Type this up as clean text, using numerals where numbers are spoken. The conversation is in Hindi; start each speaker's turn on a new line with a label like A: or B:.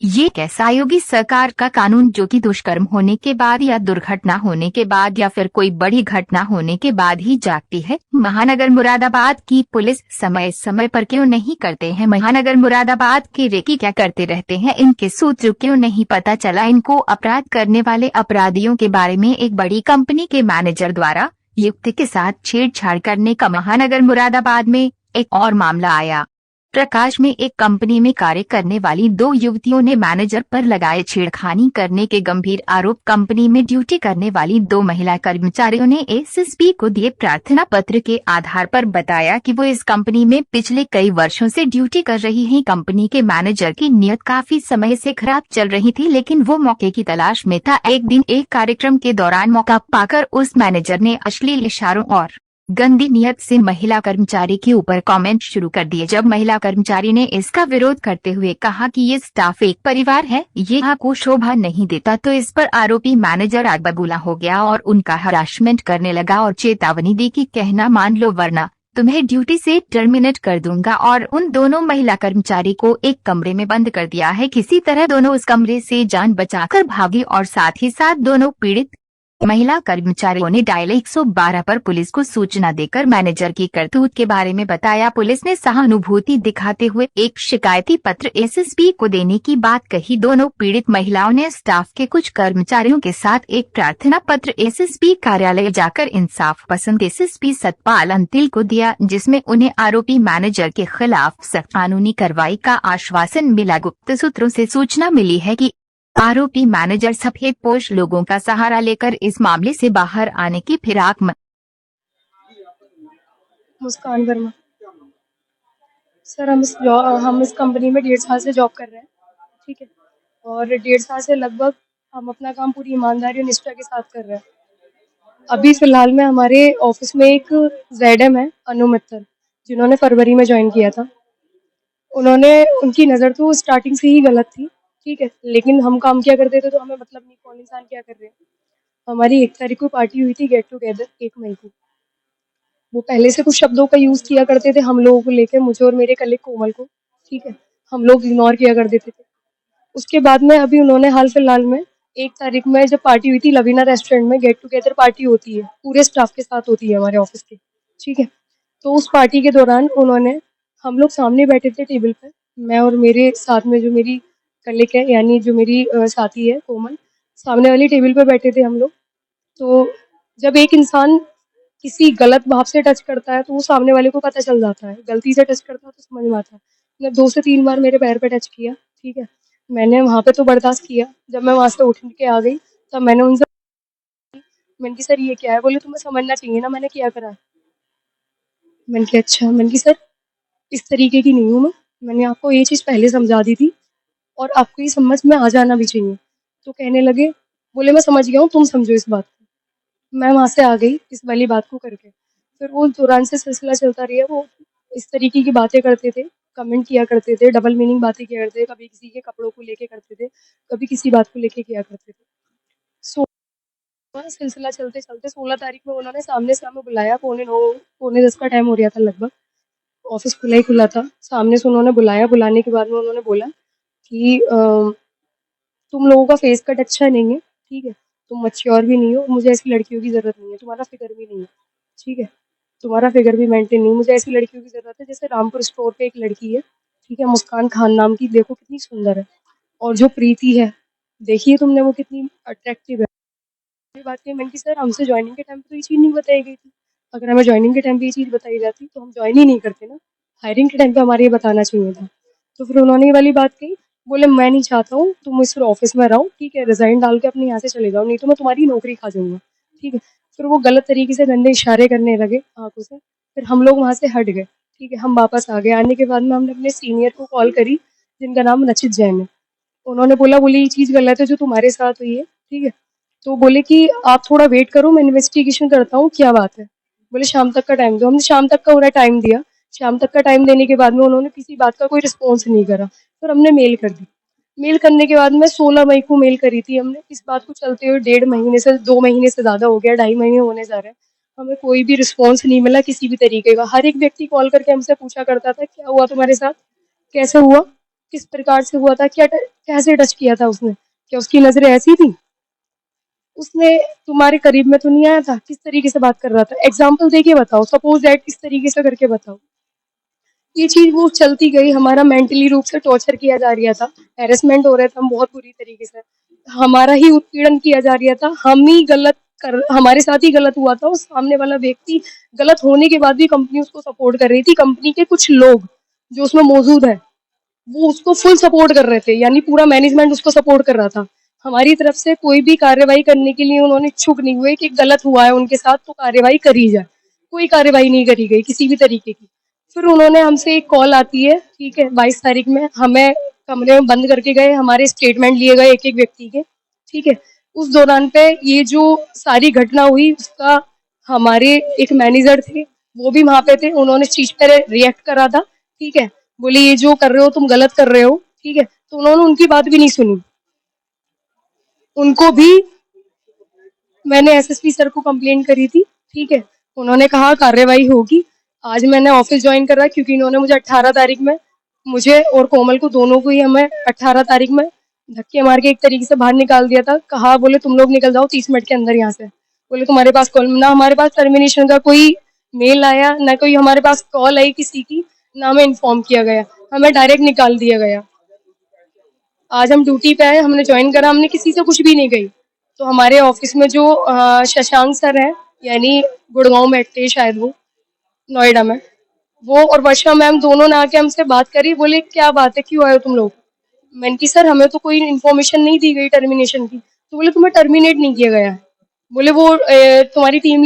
A: ये कैसा योगी सरकार का कानून जो कि दुष्कर्म होने के बाद या दुर्घटना होने के बाद या फिर कोई बड़ी घटना होने के बाद ही जागती है। महानगर मुरादाबाद की पुलिस समय समय पर क्यों नहीं करते हैं? महानगर मुरादाबाद के रेकी क्या करते रहते हैं? इनके सूत्र क्यों नहीं पता चला? इनको अपराध करने वाले अपराधियों के बारे में एक बड़ी कंपनी के मैनेजर द्वारा युवती के साथ छेड़छाड़ करने का महानगर मुरादाबाद में एक और मामला आया। प्रकाश में एक कंपनी में कार्य करने वाली दो युवतियों ने मैनेजर पर लगाए छेड़खानी करने के गंभीर आरोप। कंपनी में ड्यूटी करने वाली दो महिला कर्मचारियों ने एसएसपी को दिए प्रार्थना पत्र के आधार पर बताया कि वो इस कंपनी में पिछले कई वर्षों से ड्यूटी कर रही हैं। कंपनी के मैनेजर की नीयत काफी समय से खराब चल रही थी, लेकिन वो मौके की तलाश में था। एक दिन एक कार्यक्रम के दौरान मौका पाकर उस मैनेजर ने अश्लील इशारों और गंदी नियत से महिला कर्मचारी के ऊपर कमेंट शुरू कर दिए। जब महिला कर्मचारी ने इसका विरोध करते हुए कहा कि ये स्टाफ एक परिवार है, ये आपको शोभा नहीं देता, तो इस पर आरोपी मैनेजर आग बबूला हो गया और उनका हरासमेंट करने लगा और चेतावनी दी कि कहना मान लो वरना तुम्हें ड्यूटी से टर्मिनेट कर दूंगा। और उन दोनों महिला कर्मचारी को एक कमरे में बंद कर दिया है। किसी तरह दोनों उस कमरे से जान बचाकर भागी और साथ ही साथ दोनों पीड़ित महिला कर्मचारियों ने डायल 112 पर पुलिस को सूचना देकर मैनेजर की करतूत के बारे में बताया। पुलिस ने सहानुभूति दिखाते हुए एक शिकायती पत्र एसएसपी को देने की बात कही। दोनों पीड़ित महिलाओं ने स्टाफ के कुछ कर्मचारियों के साथ एक प्रार्थना पत्र एसएसपी कार्यालय जाकर इंसाफ पसंद एसएसपी सतपाल अंतिल को दिया, जिसमें उन्हें आरोपी मैनेजर के खिलाफ सख्त कानूनी कार्रवाई का आश्वासन मिला। गुप्त सूत्रों से सूचना मिली है कि आरोपी मैनेजर सफेदपोश लोगों का सहारा लेकर इस मामले से बाहर आने की फिराक में।
B: मुस्कान वर्मा सर, हम इस कंपनी में 1.5 साल से जॉब कर रहे हैं, ठीक है। और 1.5 साल से लगभग हम अपना काम पूरी ईमानदारी और निष्ठा के साथ कर रहे हैं। अभी फिलहाल में हमारे ऑफिस में एक जेडएम है, अनु मित्तल, जिन्होंने फरवरी में ज्वाइन किया था। उनकी नज़र तो स्टार्टिंग से ही गलत थी, ठीक है, लेकिन हम काम किया करते थे तो हमें मतलब नहीं कौन इंसान क्या कर रहे हैं। हमारी 1 तारीख को पार्टी हुई थी, गेट टुगेदर, 1 मई को। वो पहले से कुछ शब्दों का यूज़ किया करते थे हम लोगों को लेके, मुझे और मेरे कलीग कोमल को, ठीक है। हम लोग इग्नोर किया कर देते थे। उसके बाद में अभी उन्होंने हाल फिलहाल में 1 तारीख में जब पार्टी हुई थी लवीना रेस्टोरेंट में, गेट टुगेदर पार्टी होती है, पूरे स्टाफ के साथ होती है हमारे ऑफिस की, ठीक है। तो उस पार्टी के दौरान हम लोग सामने बैठे थे टेबल पे, मैं और मेरे साथ में जो मेरी कलीग है, यानी जो मेरी साथी है कोमल, सामने वाली टेबल पे बैठे थे हम लोग। तो जब एक इंसान किसी गलत भाव से टच करता है तो वो सामने वाले को पता चल जाता है, गलती से टच करता है तो समझ में आता है। उसने 2 से 3 बार मेरे पैर पे टच किया, ठीक है। मैंने वहाँ पे तो बर्दाश्त किया। जब मैं वहाँ से उठ के आ गई तब मैंने कहा सर ये क्या है? बोले तुम्हें समझना चाहिए ना मैंने क्या करा है। मैंने कहा अच्छा। मैंने कहा सर इस तरीके की नहीं हूँ मैं, मैंने आपको ये चीज़ पहले समझा दी थी और आपको ये समझ में आ जाना भी चाहिए। तो कहने लगे, बोले मैं समझ गया हूँ, तुम समझो इस बात को। मैं वहाँ से आ गई इस वाली बात को करके। फिर वो दौरान से सिलसिला चलता रहा। वो इस तरीके की बातें करते थे, कमेंट किया करते थे, डबल मीनिंग बातें किया करते थे, कभी किसी के कपड़ों को लेके करते थे, कभी किसी बात को लेके किया करते थे। सो सिलसिला चलते-चलते 16 तारीख को उन्होंने सामने-सामने बुलाया, पौने 10 का टाइम हो रहा था लगभग। ऑफ़िस खुला ही खुला था। सामने से उन्होंने बुलाया, बुलाने के बाद में उन्होंने बोला कि तुम लोगों का फेस कट अच्छा नहीं है, ठीक है? तुम मैच्योर भी नहीं हो, मुझे ऐसी लड़कियों की ज़रूरत नहीं है, तुम्हारा फिगर भी नहीं है, ठीक है? तुम्हारा फिगर भी मेंटेन नहीं है, मुझे ऐसी लड़कियों की ज़रूरत है जैसे रामपुर स्टोर पे एक लड़की है, ठीक है? मुस्कान खान नाम की, देखो कितनी सुंदर है। और जो प्रीति है, देखी है तुमने वो कितनी अट्रैक्टिव है। ये बात कही। मैंने कहा सर हमसे जॉइनिंग के टाइम पे तो ये चीज़ नहीं बताई गई थी। अगर हमें जॉइनिंग के टाइम पे ये चीज़ बताई जाती तो हम जॉइन ही नहीं करते ना। हायरिंग के टाइम पे हमारे ये बताना चाहिए था। तो फिर उन्होंने ये वाली बात कही, बोले मैं नहीं चाहता हूँ तुम इस ऑफ़िस में रहो, ठीक है? रिज़ाइन डाल के अपने यहाँ से चले जाओ, नहीं तो मैं तुम्हारी नौकरी खा जाऊँगा, ठीक है? फिर वो गलत तरीके से गंदे इशारे करने लगे आँखों से। फिर हम लोग वहाँ से हट गए, ठीक है? हम वापस आ गए। आने के बाद में हमने अपने सीनियर को कॉल करी, जिनका नाम नचित जैन है। उन्होंने बोला ये चीज़ गलत है जो तुम्हारे साथ हुई है, ठीक है? तो बोले कि आप थोड़ा वेट करो, मैं इन्वेस्टिगेशन करता हूँ, क्या बात है? बोले शाम तक का टाइम दो। हमने शाम तक का उन्हें टाइम दिया। शाम तक का टाइम देने के बाद में उन्होंने किसी बात का कोई रिस्पॉन्स नहीं करा। फिर हमने मेल कर दी। मेल करने के बाद में 16 मई को मेल करी थी हमने। इस बात को चलते हुए 1.5 महीने से 2 महीने से ज़्यादा हो गया, 2.5 महीने होने जा रहे हैं। हमें कोई भी रिस्पॉन्स नहीं मिला किसी भी तरीके का। हर एक व्यक्ति कॉल करके हमसे पूछा करता था, "क्या हुआ तुम्हारे साथ? कैसे हुआ?" किस प्रकार से हुआ था, कैसे टच किया था उसने, क्या उसकी नजरें ऐसी थी, उसने तुम्हारे करीब में तो नहीं आया था, किस तरीके से बात कर रहा था, एग्जाम्पल देके बताओ, सपोज दैट इस तरीके से करके बताओ। ये चीज वो चलती गई, हमारा मेंटली रूप से टॉर्चर किया जा रहा था, हैरेसमेंट हो रहा था हम बहुत बुरी तरीके से, हमारा ही उत्पीड़न किया जा रहा था, हम ही गलत कर, हमारे साथ ही गलत हुआ था, और सामने वाला व्यक्ति गलत होने के बाद भी कंपनी उसको सपोर्ट कर रही थी, कंपनी के कुछ लोग जो उसमें मौजूद है वो उसको फुल सपोर्ट कर रहे थे, यानी पूरा मैनेजमेंट उसको सपोर्ट कर रहा था। हमारी तरफ से कोई भी कार्रवाई करने के लिए उन्होंने इच्छुक नहीं हुए कि गलत हुआ है उनके साथ तो कार्रवाई करी जाए, कोई कार्रवाई नहीं करी गई किसी भी तरीके की। फिर उन्होंने हमसे एक कॉल आती है, ठीक है, 22 तारीख में हमें कमरे में बंद करके गए, हमारे स्टेटमेंट लिए गए एक एक व्यक्ति के, ठीक है। उस दौरान पे ये जो सारी घटना हुई उसका हमारे एक मैनेजर थे वो भी वहां पे थे, उन्होंने इस चीज पर रिएक्ट करा था, ठीक है, बोले ये जो कर रहे हो तुम गलत कर रहे हो, ठीक है, तो उन्होंने उनकी बात भी नहीं सुनी, उनको भी मैंने एसएसपी सर को कंप्लेंट करी थी, ठीक है, उन्होंने कहा कार्रवाई होगी। आज मैंने ऑफिस ज्वाइन करा क्योंकि इन्होंने मुझे 18 तारीख में, मुझे और कोमल को दोनों को ही हमें 18 तारीख में धक्के मार के एक तरीके से बाहर निकाल दिया था, कहा बोले तुम लोग निकल जाओ 30 मिनट के अंदर यहाँ से, बोले तुम्हारे पास कॉल ना, हमारे पास टर्मिनेशन का कोई मेल आया ना कोई हमारे पास कॉल आई किसी की, ना हमें इन्फॉर्म किया गया, हमें डायरेक्ट निकाल दिया गया। आज हम ड्यूटी पे आए, हमने ज्वाइन करा, हमने किसी से कुछ भी नहीं कही। तो हमारे ऑफिस में जो शशांक सर है, यानी गुड़गांव में थे शायद वो, नोएडा में, वो और वर्षा मैम दोनों ने आके हमसे बात करी, बोले क्या बात है क्यों आए हो तुम लोग। मैंने की सर हमें तो कोई इन्फॉर्मेशन नहीं दी गई टर्मिनेशन की, तो बोले तुम्हें टर्मिनेट नहीं किया गया है, बोले वो तुम्हारी टीम